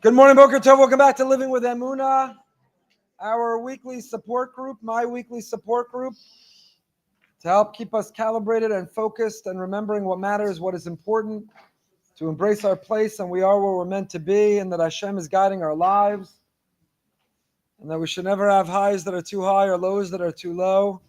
Good morning, Boker Tov. Welcome back to Living with Emunah, our weekly support group, my weekly support group, to help keep us calibrated and focused and remembering what matters, what is important, to embrace our place and we are where we're meant to be, and that Hashem is guiding our lives, and that we should never have highs that are too high or lows that are too low,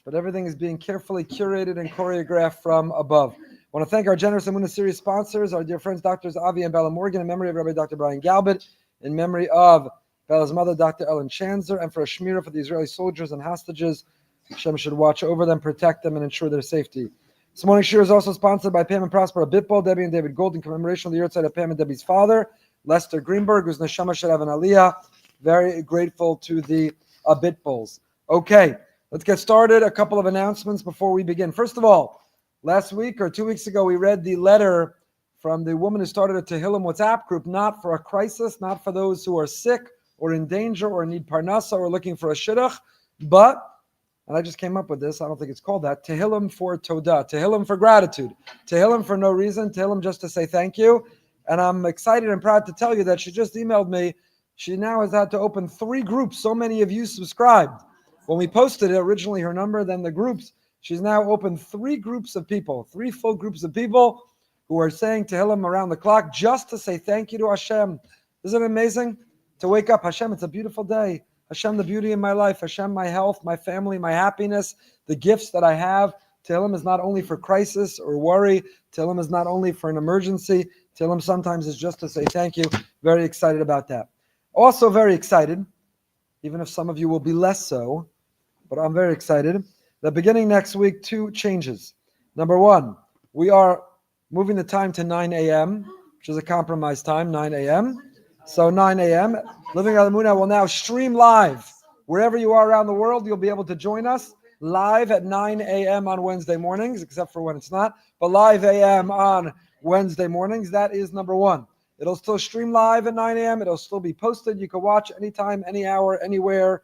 but everything is being carefully curated and choreographed from above. I want to thank our generous Emunah series sponsors, our dear friends, Drs. Avi and Bella Morgan, in memory of Rabbi Dr. Brian Galbert, in memory of Bella's mother, Dr. Ellen Chanzer, and for a shmirah for the Israeli soldiers and hostages. Hashem should watch over them, protect them, and ensure their safety. This morning's shir is also sponsored by Pam and Prosper Abitbol, Debbie and David Gold, in commemoration of the yahrzeit of Pam and Debbie's father, Lester Greenberg, whose neshama should have an aliyah. Very grateful to the Abitbols. Okay, let's get started. A couple of announcements before we begin. First of all, last week or 2 weeks ago, we read the letter from the woman who started a Tehillim WhatsApp group, not for a crisis, not for those who are sick or in danger or need parnasa or looking for a shidduch, but, and I just came up with this, I don't think it's called that, Tehillim for Todah, Tehillim for gratitude, Tehillim for no reason, Tehillim just to say thank you. And I'm excited and proud to tell you that she just emailed me. She now has had to open 3 groups. So many of you subscribed. When we posted it, originally her number, then the groups, she's now opened 3 groups of people, 3 full groups of people who are saying Tehillim around the clock just to say thank you to Hashem. Isn't it amazing? To wake up, Hashem, it's a beautiful day. Hashem, the beauty in my life. Hashem, my health, my family, my happiness, the gifts that I have. Tehillim is not only for crisis or worry. Tehillim is not only for an emergency. Tehillim sometimes is just to say thank you. Very excited about that. Also very excited, even if some of you will be less so, but I'm very excited, that beginning next week, 2 changes. Number 1, we are moving the time to 9 a.m., which is a compromise time, 9 a.m. So 9 a.m., Living on Emunah will now stream live. Wherever you are around the world, you'll be able to join us live at 9 a.m. on Wednesday mornings, except for when it's not, but live a.m. on Wednesday mornings. That is number 1. It'll still stream live at 9 a.m. It'll still be posted. You can watch anytime, any hour, anywhere,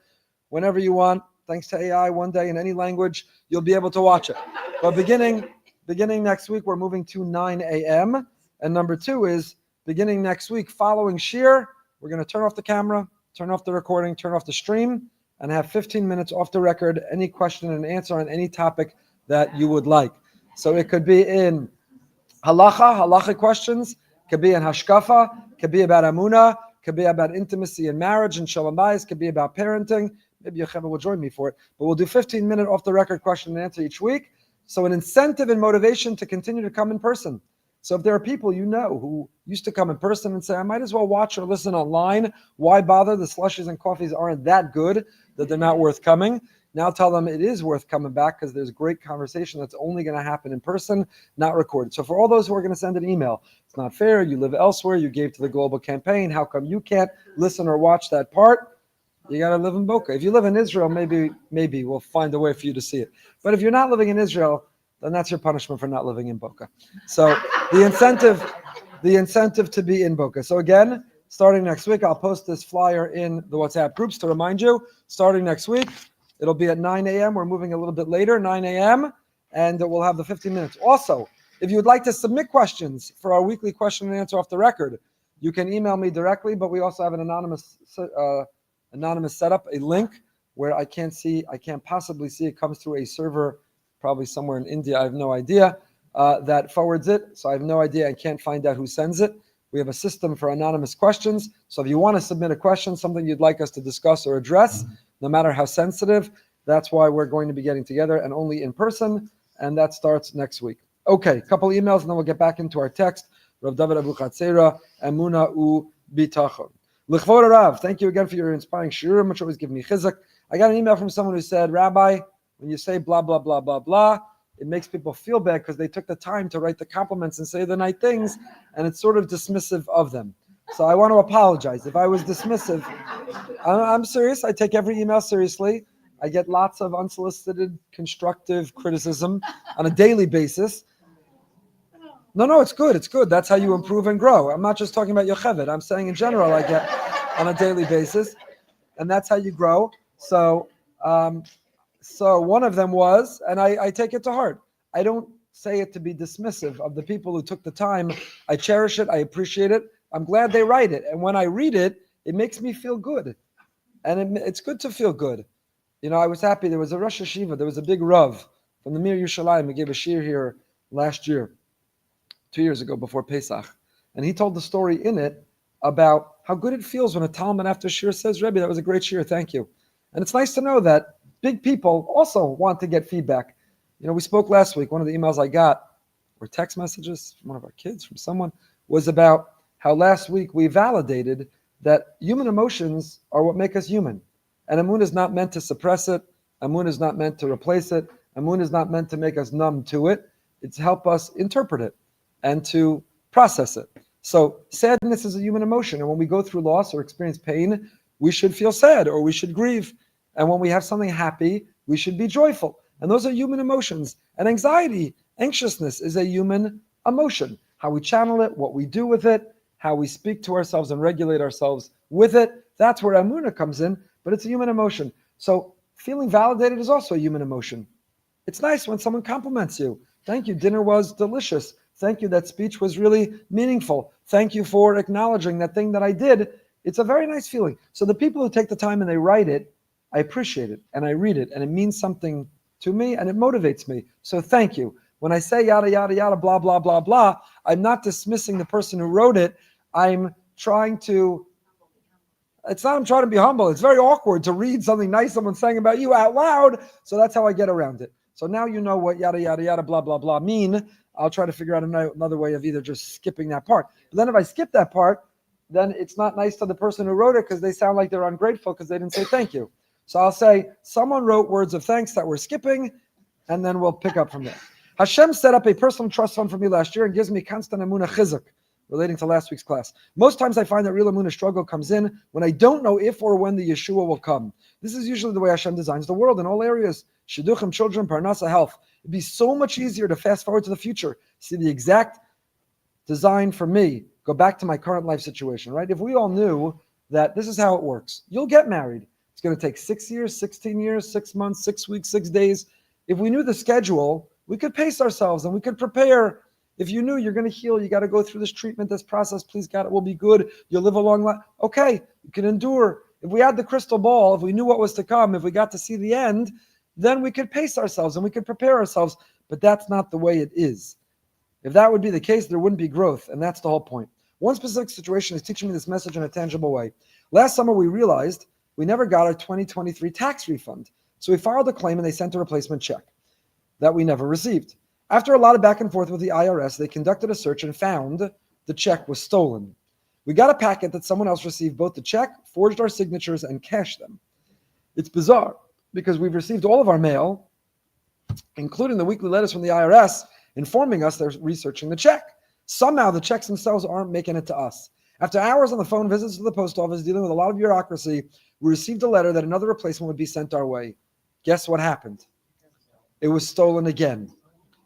whenever you want. Thanks to AI, one day in any language, you'll be able to watch it. But beginning next week, we're moving to 9 a.m. And number 2 is beginning next week, following shir, we're going to turn off the camera, turn off the recording, turn off the stream, and have 15 minutes off the record, any question and answer on any topic that you would like. So it could be in halacha questions, could be in hashkafa, could be about Emunah, could be about intimacy and marriage and shalom bayis, could be about parenting. Maybe Yocheved will join me for it. But we'll do 15-minute off-the-record question and answer each week. So an incentive and motivation to continue to come in person. So if there are people you know who used to come in person and say, I might as well watch or listen online, why bother? The slushies and coffees aren't that good that they're not worth coming. Now tell them it is worth coming back because there's great conversation that's only going to happen in person, not recorded. So for all those who are going to send an email, it's not fair, you live elsewhere, you gave to the global campaign, how come you can't listen or watch that part? You got to live in Boca. If you live in Israel, maybe we'll find a way for you to see it. But if you're not living in Israel, then that's your punishment for not living in Boca. So the incentive to be in Boca. So again, starting next week, I'll post this flyer in the WhatsApp groups to remind you. Starting next week, it'll be at 9 a.m. We're moving a little bit later, 9 a.m., and we'll have the 15 minutes. Also, if you would like to submit questions for our weekly question and answer off the record, you can email me directly, but we also have an anonymous setup, a link where I can't possibly see. It comes through a server, probably somewhere in India, I have no idea, that forwards it. So I have no idea, I can't find out who sends it. We have a system for anonymous questions. So if you want to submit a question, something you'd like us to discuss or address, no matter how sensitive, that's why we're going to be getting together and only in person, and that starts next week. Okay, a couple emails and then we'll get back into our text. Rav David Abu Chatzera, Emunah u Bitachon. L'chvod Rav, thank you again for your inspiring shiurim, which always give me chizuk. I got an email from someone who said, Rabbi, when you say blah, blah, blah, blah, blah, it makes people feel bad because they took the time to write the compliments and say the nice things, and it's sort of dismissive of them. So I want to apologize. If I was dismissive, I'm serious. I take every email seriously. I get lots of unsolicited, constructive criticism on a daily basis. No, it's good. It's good. That's how you improve and grow. I'm not just talking about Yocheved. I'm saying in general, I get on a daily basis, and that's how you grow. So one of them was, and I take it to heart. I don't say it to be dismissive of the people who took the time. I cherish it. I appreciate it. I'm glad they write it. And when I read it, it makes me feel good. And it's good to feel good. I was happy. There was a Rosh Hashiva. There was a big Rav from the Mir Yerushalayim. He gave a shir here last year, 2 years ago, before Pesach. And he told the story in it about how good it feels when a Talmud after shir says, Rebbe, that was a great shir, thank you. And it's nice to know that big people also want to get feedback. We spoke last week. One of the emails I got, or text messages from one of our kids, from someone, was about how last week we validated that human emotions are what make us human. And Emunah is not meant to suppress it. Emunah is not meant to replace it. Emunah is not meant to make us numb to it. It's to help us interpret it and to process it. So sadness is a human emotion. And when we go through loss or experience pain, we should feel sad or we should grieve. And when we have something happy, we should be joyful. And those are human emotions. And anxiety, anxiousness is a human emotion. How we channel it, what we do with it, how we speak to ourselves and regulate ourselves with it. That's where Emunah comes in, but it's a human emotion. So feeling validated is also a human emotion. It's nice when someone compliments you. Thank you, dinner was delicious. Thank you, that speech was really meaningful. Thank you for acknowledging that thing that I did. It's a very nice feeling. So the people who take the time and they write it, I appreciate it and I read it and it means something to me and it motivates me. So thank you. When I say yada, yada, yada, blah, blah, blah, blah, I'm not dismissing the person who wrote it. I'm trying to be humble. It's very awkward to read something nice someone's saying about you out loud. So that's how I get around it. So now you know what yada, yada, yada, blah, blah, blah mean. I'll try to figure out another way of either just skipping that part. But then if I skip that part, then it's not nice to the person who wrote it because they sound like they're ungrateful because they didn't say thank you. So I'll say, someone wrote words of thanks that we're skipping, and then we'll pick up from there. Hashem set up a personal trust fund for me last year and gives me constant Emunah chizuk, relating to last week's class. Most times I find that real Emunah struggle comes in when I don't know if or when the Yeshua will come. This is usually the way Hashem designs the world in all areas. Shidduchim, children, parnasa, health. It'd be so much easier to fast forward to the future, see the exact design for me, go back to my current life situation, right? If we all knew that this is how it works, you'll get married. It's going to take 6 years, 16 years, 6 months, 6 weeks, 6 days. If we knew the schedule, we could pace ourselves and we could prepare. If you knew you're going to heal, you got to go through this treatment, this process, please God, it will be good. You'll live a long life. Okay, you can endure. If we had the crystal ball, if we knew what was to come, if we got to see the end, then we could pace ourselves and we could prepare ourselves. But that's not the way it is. If that would be the case, there wouldn't be growth. And that's the whole point. One specific situation is teaching me this message in a tangible way. Last summer, we realized we never got our 2023 tax refund. So we filed a claim and they sent a replacement check that we never received. After a lot of back and forth with the IRS, they conducted a search and found the check was stolen. We got a packet that someone else received both the check, forged our signatures, and cashed them. It's bizarre because we've received all of our mail, including the weekly letters from the IRS, informing us they're researching the check. Somehow the checks themselves aren't making it to us. After hours on the phone, visits to the post office, dealing with a lot of bureaucracy, we received a letter that another replacement would be sent our way. Guess what happened? It was stolen again.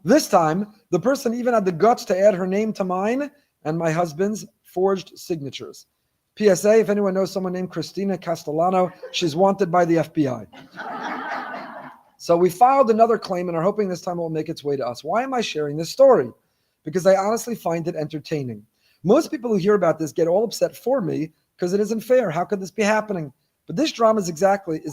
This time, the person even had the guts to add her name to mine and my husband's forged signatures. PSA, if anyone knows someone named Christina Castellano, she's wanted by the FBI. So we filed another claim and are hoping this time it will make its way to us. Why am I sharing this story? Because I honestly find it entertaining. Most people who hear about this get all upset for me because it isn't fair. How could this be happening? But this drama is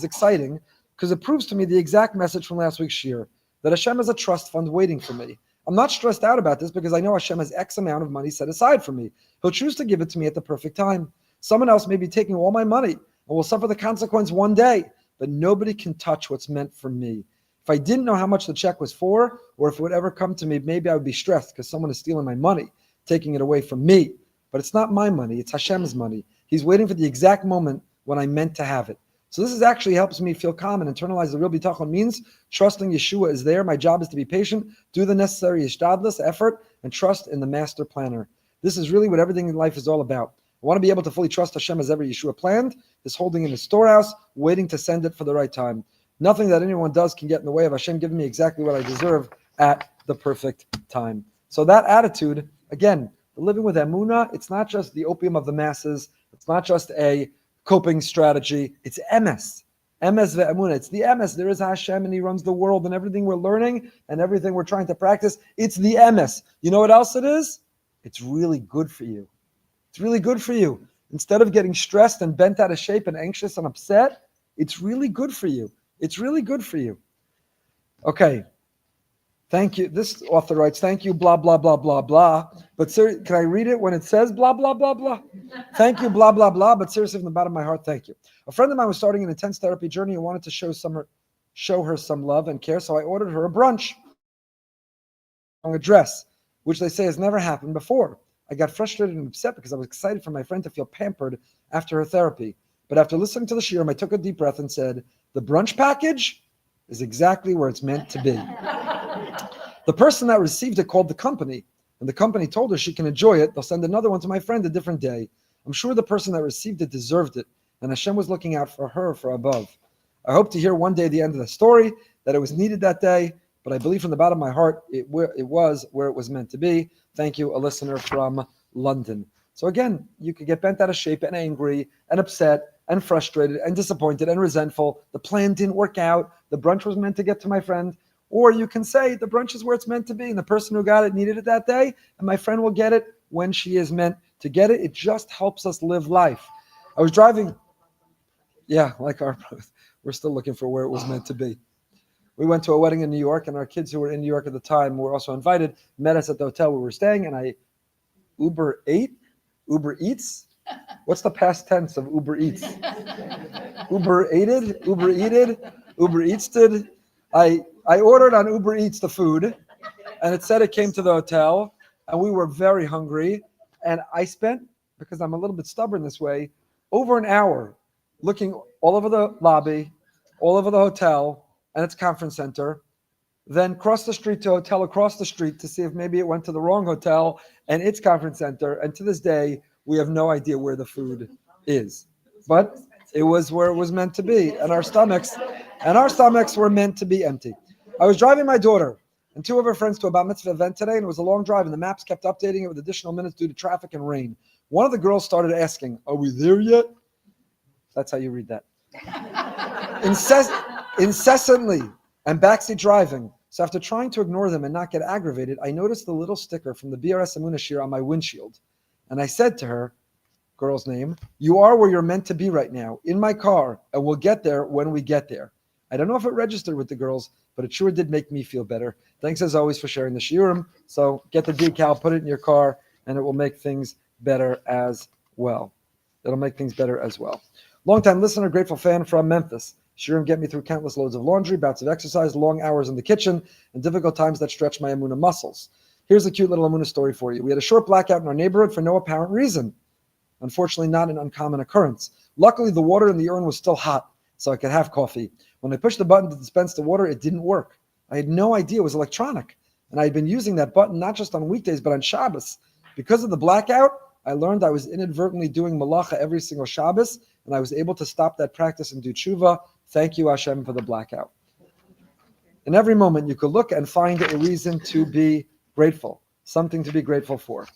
exciting because it proves to me the exact message from last week's shir, that Hashem has a trust fund waiting for me. I'm not stressed out about this because I know Hashem has X amount of money set aside for me. He'll choose to give it to me at the perfect time. Someone else may be taking all my money and will suffer the consequence one day, but nobody can touch what's meant for me. If I didn't know how much the check was for, or if it would ever come to me, maybe I would be stressed because someone is stealing my money, taking it away from me. But it's not my money, it's Hashem's money. He's waiting for the exact moment when I meant to have it. So this actually helps me feel calm and internalize the real bitachon means trusting Yeshua is there. My job is to be patient, do the necessary ishtadlus, effort, and trust in the master planner. This is really what everything in life is all about. I want to be able to fully trust Hashem as every Yeshua planned, is holding in his storehouse, waiting to send it for the right time. Nothing that anyone does can get in the way of Hashem giving me exactly what I deserve at the perfect time. So that attitude, again, living with Emunah, it's not just the opium of the masses. It's not just a coping strategy. It's emes. Emes ve'emunah. It's the emes. There is Hashem and he runs the world and everything we're learning and everything we're trying to practice. It's the emes. You know what else it is? It's really good for you. It's really good for you. Instead of getting stressed and bent out of shape and anxious and upset, it's really good for you. It's really good for you. Okay. Thank you. This author writes, thank you, blah, blah, blah, blah, blah. But sir, can I read it when it says blah, blah, blah, blah? Thank you, blah, blah, blah. But seriously, from the bottom of my heart, thank you. A friend of mine was starting an intense therapy journey and wanted to show her some love and care. So I ordered her a brunch on a dress, which they say has never happened before. I got frustrated and upset because I was excited for my friend to feel pampered after her therapy. But after listening to the shiurim, I took a deep breath and said, the brunch package is exactly where it's meant to be. The person that received it called the company, and the company told her she can enjoy it. They'll send another one to my friend a different day. I'm sure the person that received it deserved it, and Hashem was looking out for her for above. I hope to hear one day the end of the story, that it was needed that day, but I believe from the bottom of my heart it was where it was meant to be. Thank you, a listener from London. So again, you could get bent out of shape and angry and upset and frustrated and disappointed and resentful. The plan didn't work out. The brunch was meant to get to my friend. Or you can say the brunch is where it's meant to be, and the person who got it needed it that day, and my friend will get it when she is meant to get it. It just helps us live life. I was driving. Yeah, like we're still looking for where it was meant to be. We went to a wedding in New York, and our kids who were in New York at the time were also invited, met us at the hotel where we were staying, and I Uber Eats? What's the past tense of Uber Eats? Uber Eats did. I ordered on Uber Eats the food, and it said it came to the hotel, and we were very hungry, and I spent, because I'm a little bit stubborn this way, over an hour looking all over the lobby, all over the hotel and its conference center, then cross the street to a hotel across the street to see if maybe it went to the wrong hotel and its conference center, and to this day, we have no idea where the food is. But it was where it was meant to be, and our stomachs were meant to be empty. I was driving my daughter and two of her friends to a bat mitzvah event today, and it was a long drive, and the maps kept updating it with additional minutes due to traffic and rain. One of the girls started asking, "Are we there yet?" That's how you read that. Incessantly, and backseat driving. So after trying to ignore them and not get aggravated, I noticed the little sticker from the BRS Emunah shir on my windshield. And I said to her, girl's name, "You are where you're meant to be right now, in my car, and we'll get there when we get there." I don't know if it registered with the girls, but it sure did make me feel better. Thanks as always for sharing the shiurim. So get the decal, put it in your car, and it will make things better as well. It'll make things better as well. Long-time listener, grateful fan from Memphis. Shiurim get me through countless loads of laundry, bouts of exercise, long hours in the kitchen, and difficult times that stretch my Emunah muscles. Here's a cute little Emunah story for you. We had a short blackout in our neighborhood for no apparent reason. Unfortunately, not an uncommon occurrence. Luckily, the water in the urn was still hot, so I could have coffee. When I pushed the button to dispense the water, it didn't work. I had no idea it was electronic, and I had been using that button not just on weekdays, but on Shabbos. Because of the blackout, I learned I was inadvertently doing malacha every single Shabbos, and I was able to stop that practice and do tshuva. Thank you, Hashem, for the blackout. In every moment, you could look and find a reason to be grateful, something to be grateful for.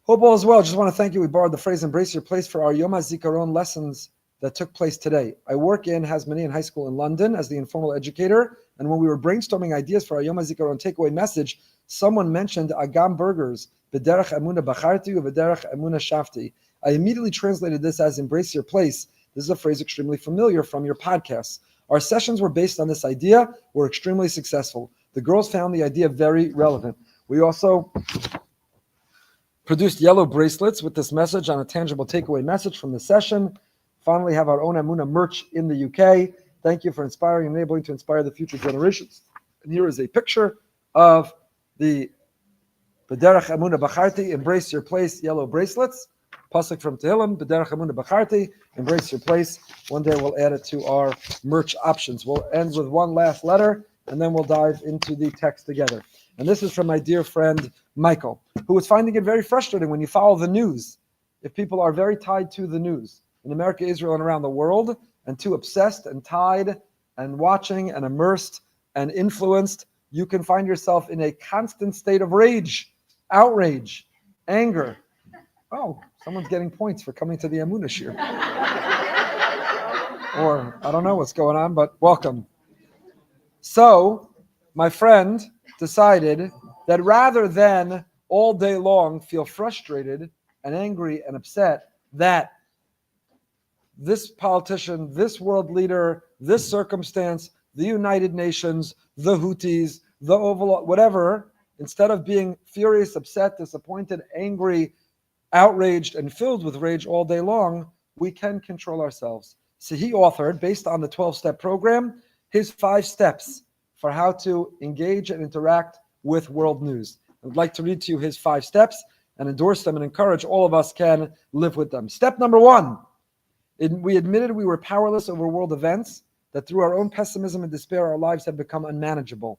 Hope all is well. Just want to thank you. We borrowed the phrase "embrace your place" for our Yom HaZikaron lessons that took place today. I work in Hasmonean High School in London as the informal educator, and when we were brainstorming ideas for our Yom HaZikaron takeaway message, someone mentioned Agam burgers, B'derech Emunah Bacharti or B'derech Emunah Shafti. I immediately translated this as "embrace your place." This is a phrase extremely familiar from your podcasts. Our sessions were based on this idea, were extremely successful. The girls found the idea very relevant. We also produced yellow bracelets with this message on a tangible takeaway message from the session. Finally, have our own Emunah merch in the UK. Thank you for inspiring and enabling to inspire the future generations. And here is a picture of the B'derech Emunah Bacharti, embrace your place, yellow bracelets. Pasuk from Tehillim, B'derech Emunah Bacharti, embrace your place. One day we'll add it to our merch options. We'll end with one last letter, and then we'll dive into the text together. And this is from my dear friend, Michael, who is finding it very frustrating when you follow the news. If people are very tied to the news in America, Israel, and around the world, and too obsessed and tied and watching and immersed and influenced, you can find yourself in a constant state of rage, outrage, anger. Oh, someone's getting points for coming to the Emunah shir. Or I don't know what's going on, but welcome. So my friend decided that rather than all day long feel frustrated and angry and upset that this politician, this world leader, this circumstance, the United Nations, the Houthis, the Oval, whatever, instead of being furious, upset, disappointed, angry, outraged, and filled with rage all day long, we can control ourselves. So he authored, based on the 12-step program, his 5 steps for how to engage and interact with world news. I'd like to read to you his 5 steps and endorse them and encourage all of us can live with them. Step number 1, we admitted we were powerless over world events, that through our own pessimism and despair, our lives had become unmanageable.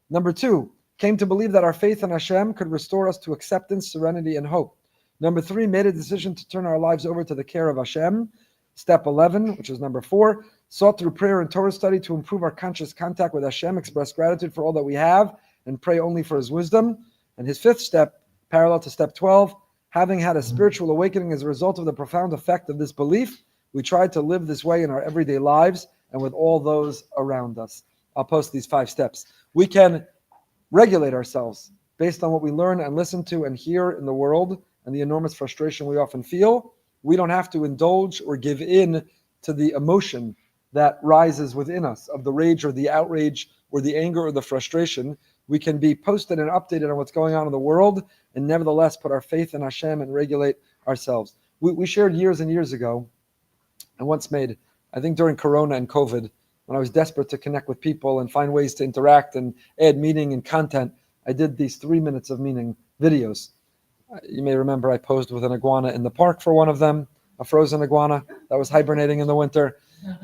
Number 2, came to believe that our faith in Hashem could restore us to acceptance, serenity, and hope. Number 3, made a decision to turn our lives over to the care of Hashem. Step 11, which is number 4, sought through prayer and Torah study to improve our conscious contact with Hashem, express gratitude for all that we have, and pray only for His wisdom. And his 5th step, parallel to step 12, having had a spiritual awakening as a result of the profound effect of this belief, we tried to live this way in our everyday lives and with all those around us. I'll post these 5 steps. We can regulate ourselves based on what we learn and listen to and hear in the world and the enormous frustration we often feel. We don't have to indulge or give in to the emotion that rises within us of the rage or the outrage or the anger or the frustration. We can be posted and updated on what's going on in the world and nevertheless put our faith in Hashem and regulate ourselves. We shared years and years ago, and once made, I think during Corona and COVID, when I was desperate to connect with people and find ways to interact and add meaning and content, I did these 3 minutes of meaning videos. You may remember I posed with an iguana in the park for one of them, a frozen iguana that was hibernating in the winter.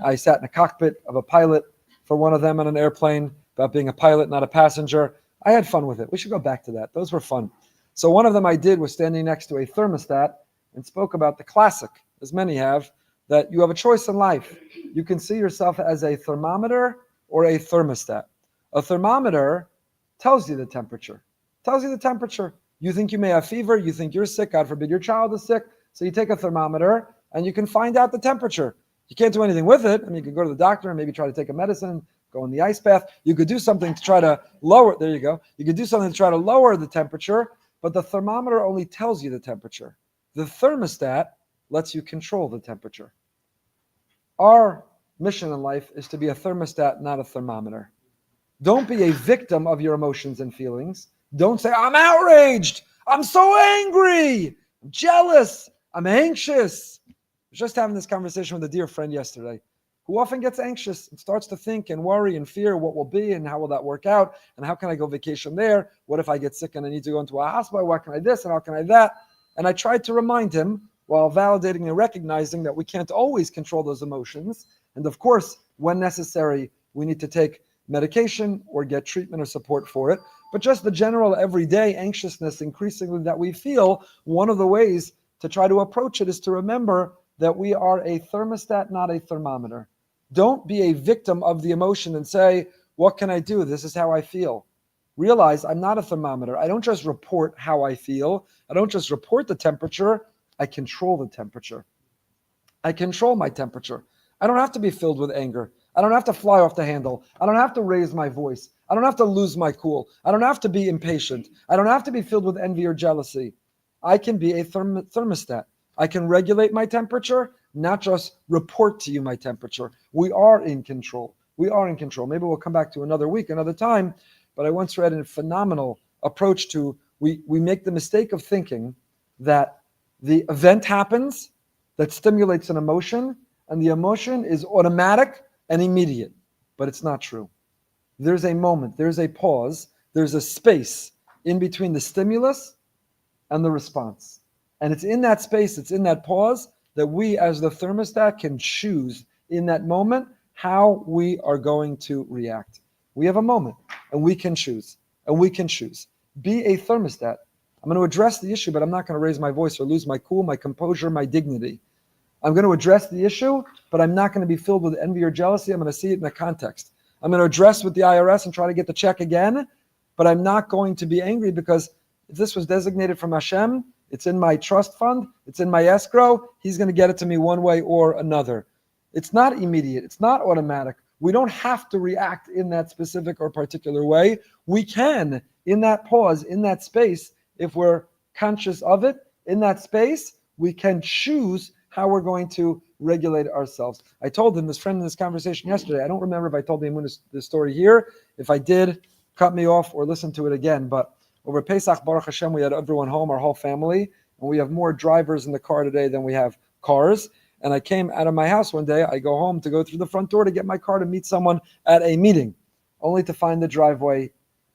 I sat in a cockpit of a pilot for one of them on an airplane about being a pilot, not a passenger. I had fun with it. We should go back to that. Those were fun. So one of them I did was standing next to a thermostat and spoke about the classic, as many have, that you have a choice in life. You can see yourself as a thermometer or a thermostat. A thermometer tells you the temperature. You think you may have fever, you think you're sick, God forbid your child is sick, so you take a thermometer and you can find out the temperature. You can't do anything with it. I mean, you could go to the doctor and maybe try to take a medicine, go in the ice bath. You could do something to try to lower, there you go. You could do something to try to lower the temperature, but the thermometer only tells you the temperature. The thermostat lets you control the temperature. Our mission in life is to be a thermostat, not a thermometer. Don't be a victim of your emotions and feelings. Don't say, I'm outraged. I'm so angry. I'm jealous. I'm anxious. I was just having this conversation with a dear friend yesterday who often gets anxious and starts to think and worry and fear what will be and how will that work out and how can I go vacation there? What if I get sick and I need to go into a hospital? What can I this and how can I that? And I tried to remind him while validating and recognizing that we can't always control those emotions. And of course, when necessary, we need to take medication or get treatment or support for it. But just the general everyday anxiousness increasingly that we feel, one of the ways to try to approach it is to remember that we are a thermostat, not a thermometer. Don't be a victim of the emotion and say, what can I do? This is how I feel. Realize I'm not a thermometer. I don't just report how I feel. I don't just report the temperature. I control the temperature. I control my temperature. I don't have to be filled with anger. I don't have to fly off the handle. I don't have to raise my voice. I don't have to lose my cool. I don't have to be impatient. I don't have to be filled with envy or jealousy. I can be a thermostat. I can regulate my temperature, not just report to you my temperature. We are in control. We are in control. Maybe we'll come back to another week, another time, but I once read a phenomenal approach to, we make the mistake of thinking that the event happens that stimulates an emotion, and the emotion is automatic and immediate, but it's not true. There's a moment, there's a pause, there's a space in between the stimulus and the response. And it's in that space, it's in that pause that we as the thermostat can choose in that moment how we are going to react. We have a moment and we can choose, Be a thermostat. I'm going to address the issue, but I'm not going to raise my voice or lose my cool, my composure, my dignity. I'm going to address the issue, but I'm not going to be filled with envy or jealousy. I'm going to see it in the context. I'm going to address with the IRS and try to get the check again, but I'm not going to be angry because if this was designated from Hashem, it's in my trust fund, it's in my escrow, He's going to get it to me one way or another. It's not immediate. It's not automatic. We don't have to react in that specific or particular way. We can, in that pause, in that space, if we're conscious of it, In that space, we can choose how we're going to regulate ourselves. I told him, this friend in this conversation yesterday, I don't remember if I told the Emunah the story here. If I did, cut me off or listen to it again. But over Pesach, Baruch Hashem, we had everyone home, our whole family, and we have more drivers in the car today than we have cars. And I came out of my house one day, I go home to go through the front door to get my car to meet someone at a meeting, only to find the driveway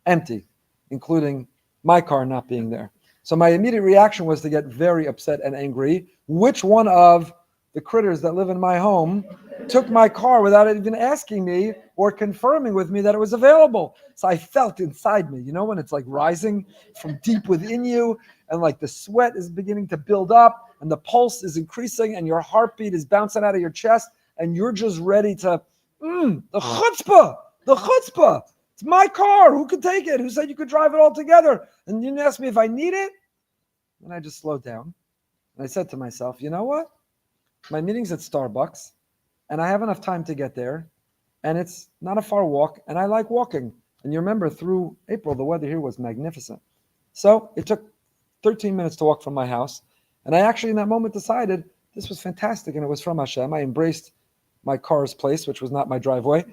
empty, including my car not being there. So my immediate reaction was to get very upset and angry. Which one of the critters that live in my home took my car without even asking me or confirming with me that it was available? So I felt inside me, when it's like rising from deep within you, and like the sweat is beginning to build up and the pulse is increasing and your heartbeat is bouncing out of your chest and you're just ready to, the chutzpah. It's my car. Who could take it? Who said you could drive it all together? And you didn't ask me if I need it? And I just slowed down. And I said to myself, you know what? My meeting's at Starbucks, and I have enough time to get there, and it's not a far walk, and I like walking. And you remember, through April, the weather here was magnificent. So it took 13 minutes to walk from my house, and I actually, in that moment, decided this was fantastic, and it was from Hashem. I embraced my car's place, which was not my driveway,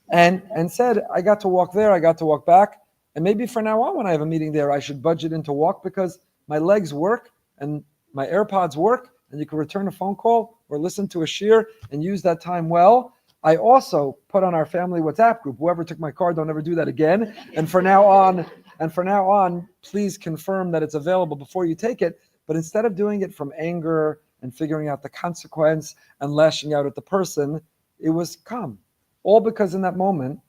and said, I got to walk there, I got to walk back, and maybe from now on, when I have a meeting there, I should budget in to walk, because my legs work, and my AirPods work, and you can return a phone call or listen to a shir and use that time well. I also put on our family WhatsApp group, whoever took my car, don't ever do that again. And for now on, please confirm that it's available before you take it. But instead of doing it from anger and figuring out the consequence and lashing out at the person, it was calm. All because in that moment,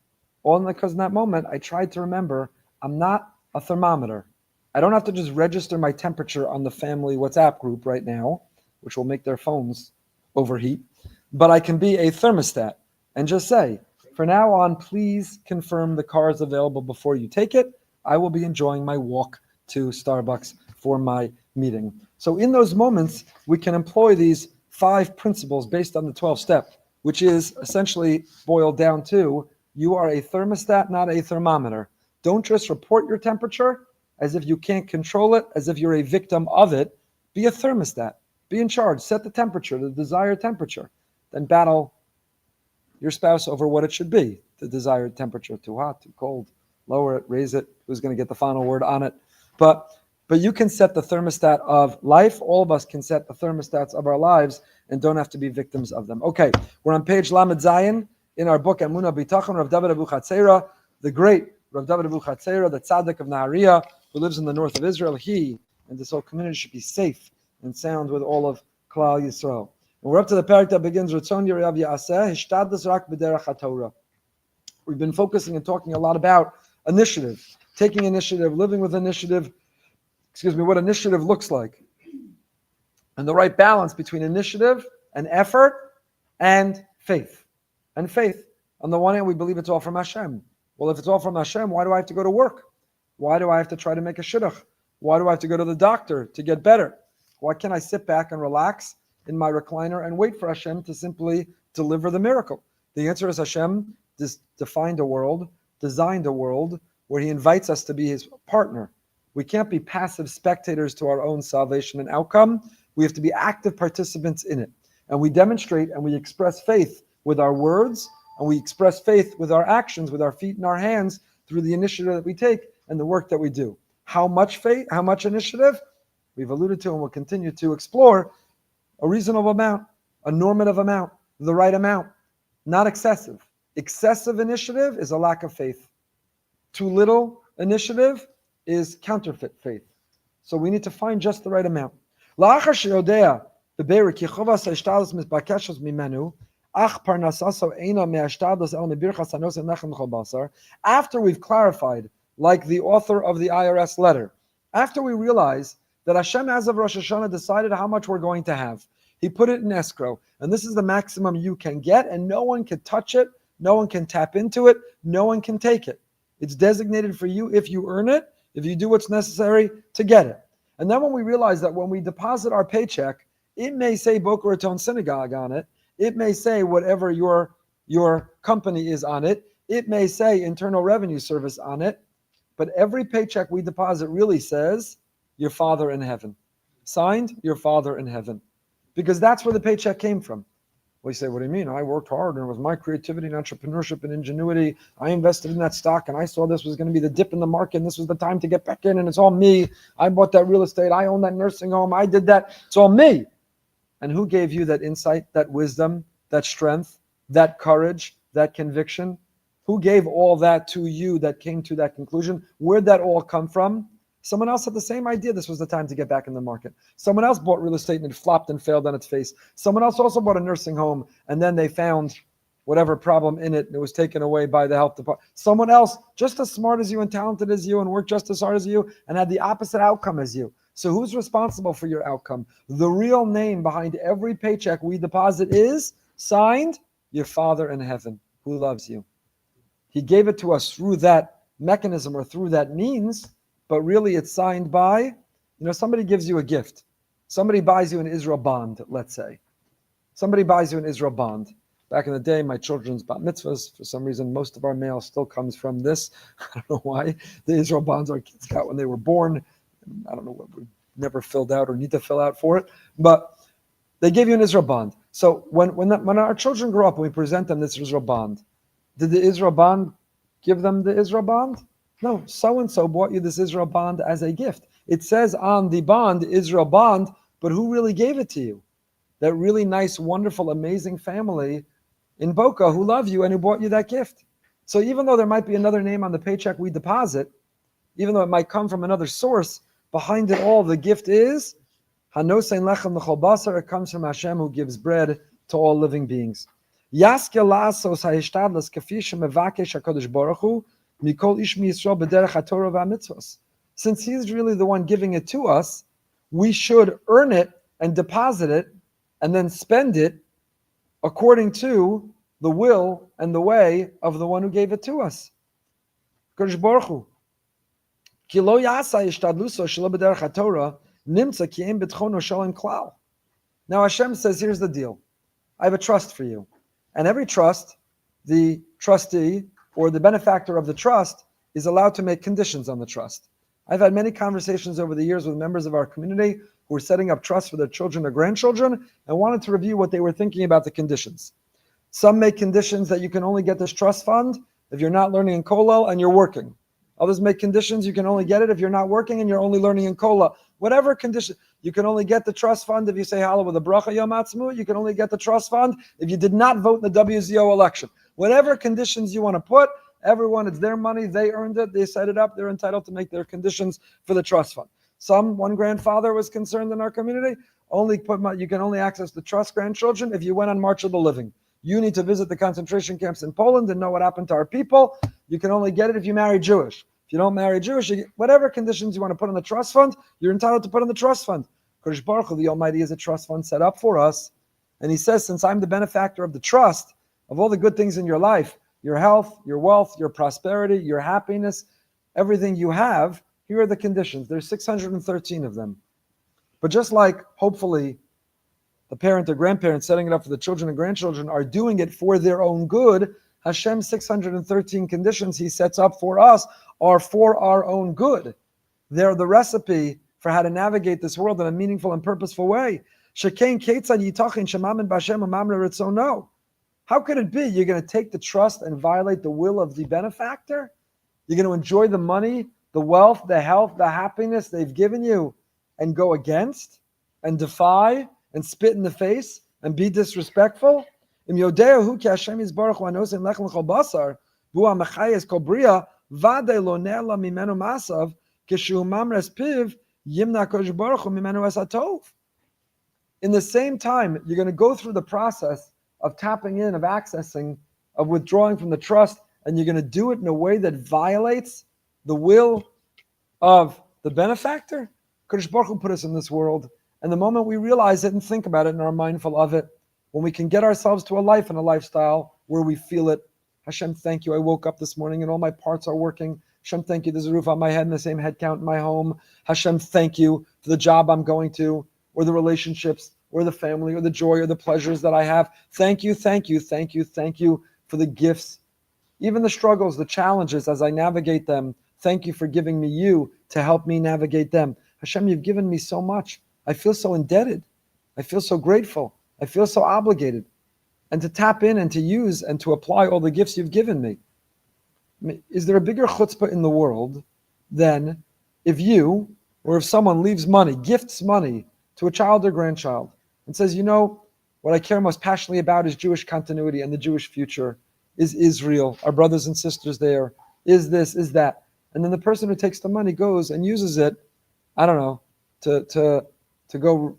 I tried to remember, I'm not a thermometer. I don't have to just register my temperature on the family WhatsApp group right now, which will make their phones overheat, but I can be a thermostat and just say, for now on, please confirm the car is available before you take it. I will be enjoying my walk to Starbucks for my meeting. So in those moments, we can employ these 5 principles based on the 12-step, which is essentially boiled down to, you are a thermostat, not a thermometer. Don't just report your temperature as if you can't control it, as if you're a victim of it. Be a thermostat. Be in charge. Set the temperature, the desired temperature. Then battle your spouse over what it should be. The desired temperature, too hot, too cold, lower it, raise it. Who's going to get the final word on it? But you can set the thermostat of life. All of us can set the thermostats of our lives and don't have to be victims of them. Okay, we're on page Lamed Zayin in our book Emunah B'Tachon, Rav David Abu Chatzera, the great Rav David Abu Chatzera, the tzaddik of Nahariya, who lives in the north of Israel. He and this whole community should be safe and sound with all of Klal Yisrael. And we're up to the parak that begins, Ratzon Yirav Ya'aseh, Hishtadlus Rak B'derech HaTorah. We've been focusing and talking a lot about initiative, taking initiative, living with initiative, what initiative looks like, and the right balance between initiative and effort and faith. And faith, on the one hand, we believe it's all from Hashem. Well, if it's all from Hashem, why do I have to go to work? Why do I have to try to make a shidduch? Why do I have to go to the doctor to get better? Why can't I sit back and relax in my recliner and wait for Hashem to simply deliver the miracle? The answer is Hashem designed a world where He invites us to be His partner. We can't be passive spectators to our own salvation and outcome. We have to be active participants in it. And we demonstrate and we express faith with our words, and we express faith with our actions, with our feet and our hands, through the initiative that we take and the work that we do. How much faith, how much initiative? We've alluded to and will continue to explore a reasonable amount, a normative amount, the right amount, not excessive. Excessive initiative is a lack of faith. Too little initiative is counterfeit faith. So we need to find just the right amount. After we've clarified, like the author of the IRS letter, after we realize that Hashem, as of Rosh Hashanah, decided how much we're going to have. He put it in escrow, and this is the maximum you can get, and no one can touch it, no one can tap into it, no one can take it. It's designated for you if you earn it, if you do what's necessary to get it. And then when we realize that when we deposit our paycheck, it may say Boca Raton Synagogue on it, it may say whatever your company is on it, it may say Internal Revenue Service on it, but every paycheck we deposit really says your Father in heaven. Signed, your Father in heaven. Because that's where the paycheck came from. Well, you say, what do you mean? I worked hard and it was my creativity and entrepreneurship and ingenuity. I invested in that stock and I saw this was going to be the dip in the market and this was the time to get back in and it's all me. I bought that real estate. I own that nursing home. I did that. It's all me. And who gave you that insight, that wisdom, that strength, that courage, that conviction? Who gave all that to you that came to that conclusion? Where'd that all come from? Someone else had the same idea. This was the time to get back in the market. Someone else bought real estate and it flopped and failed on its face. Someone else also bought a nursing home and then they found whatever problem in it and it was taken away by the health department. Someone else just as smart as you and talented as you and worked just as hard as you and had the opposite outcome as you. So who's responsible for your outcome? The real name behind every paycheck we deposit is, signed, your Father in heaven who loves you. He gave it to us through that mechanism or through that means, but really it's signed by, somebody gives you a gift. Somebody buys you an Israel bond, let's say. Somebody buys you an Israel bond. Back in the day, my children's bat mitzvahs, for some reason, most of our mail still comes from this. I don't know why. The Israel bonds our kids got when they were born. I don't know what we never filled out or need to fill out for it. But they gave you an Israel bond. So when our children grow up and we present them this Israel bond, did the Israel bond give them the Israel bond? No, so-and-so bought you this Israel bond as a gift. It says on the bond, Israel bond, but who really gave it to you? That really nice, wonderful, amazing family in Boca who love you and who bought you that gift. So even though there might be another name on the paycheck we deposit, even though it might come from another source, behind it all, the gift is, Hanosein lechem l'chol basar, it comes from Hashem who gives bread to all living beings. Yaske la'asos ha'ishtadlas kafi shemevakesh HaKadosh Baruch Hu, Mikol ish miYisrael b'derech haTorah v'amitzvos. Since he's really the one giving it to us, we should earn it and deposit it and then spend it according to the will and the way of the one who gave it to us. Kadosh Baruch Hu. Ki lo yasa ishtadluso shelo b'derech haTorah nimtza ki ein b'tchono shalom klal. Now Hashem says, here's the deal. I have a trust for you. And every trust, the trustee or the benefactor of the trust is allowed to make conditions on the trust. I've had many conversations over the years with members of our community who were setting up trusts for their children or grandchildren and wanted to review what they were thinking about the conditions. Some make conditions that you can only get this trust fund if you're not learning in Kollel and you're working. Others make conditions you can only get it if you're not working and you're only learning in Kollel. Whatever condition, you can only get the trust fund if you say Hallel with a bracha Yom Ha'atzmaut. You can only get the trust fund if you did not vote in the WZO election. Whatever conditions you want to put, everyone, it's their money, they earned it, they set it up, they're entitled to make their conditions for the trust fund. One grandfather was concerned in our community, you can only access the trust grandchildren if you went on March of the Living. You need to visit the concentration camps in Poland and know what happened to our people. You can only get it if you marry Jewish. If you don't marry Jewish, whatever conditions you want to put in the trust fund, you're entitled to put in the trust fund. Kadosh Baruch Hu, the Almighty, is a trust fund set up for us. And he says, since I'm the benefactor of the trust, of all the good things in your life, your health, your wealth, your prosperity, your happiness, everything you have, here are the conditions. There's 613 of them. But just like, hopefully, the parent or grandparent setting it up for the children and grandchildren are doing it for their own good, Hashem's 613 conditions he sets up for us are for our own good. They're the recipe for how to navigate this world in a meaningful and purposeful way. How could it be you're going to take the trust and violate the will of the benefactor? You're going to enjoy the money, the wealth, the health, the happiness they've given you and go against and defy and spit in the face and be disrespectful? In the same time, you're going to go through the process of tapping in, of accessing, of withdrawing from the trust, and you're going to do it in a way that violates the will of the benefactor. Kadosh Baruch Hu put us in this world, and the moment we realize it and think about it and are mindful of it, when we can get ourselves to a life and a lifestyle where we feel it, Hashem, thank you. I woke up this morning and all my parts are working. Hashem, thank you. There's a roof on my head and the same head count in my home. Hashem, thank you for the job I'm going to, or the relationships, or the family, or the joy, or the pleasures that I have. Thank you, thank you, thank you, thank you for the gifts, even the struggles, the challenges as I navigate them. Thank you for giving me you to help me navigate them. Hashem, you've given me so much. I feel so indebted. I feel so grateful. I feel so obligated. And to tap in and to use and to apply all the gifts you've given me. I mean, is there a bigger chutzpah in the world than if you or if someone leaves money, gifts money to a child or grandchild and says, you know, what I care most passionately about is Jewish continuity and the Jewish future, is Israel, our brothers and sisters there, is this, is that. And then the person who takes the money goes and uses it, I don't know, to go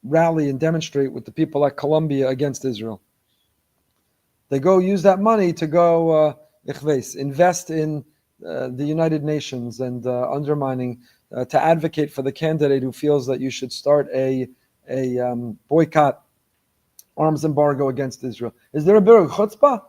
rally and demonstrate with the people at Colombia against Israel. They go use that money to go invest in the United Nations and undermining, to advocate for the candidate who feels that you should start a boycott, arms embargo against Israel. Is there a bit of chutzpah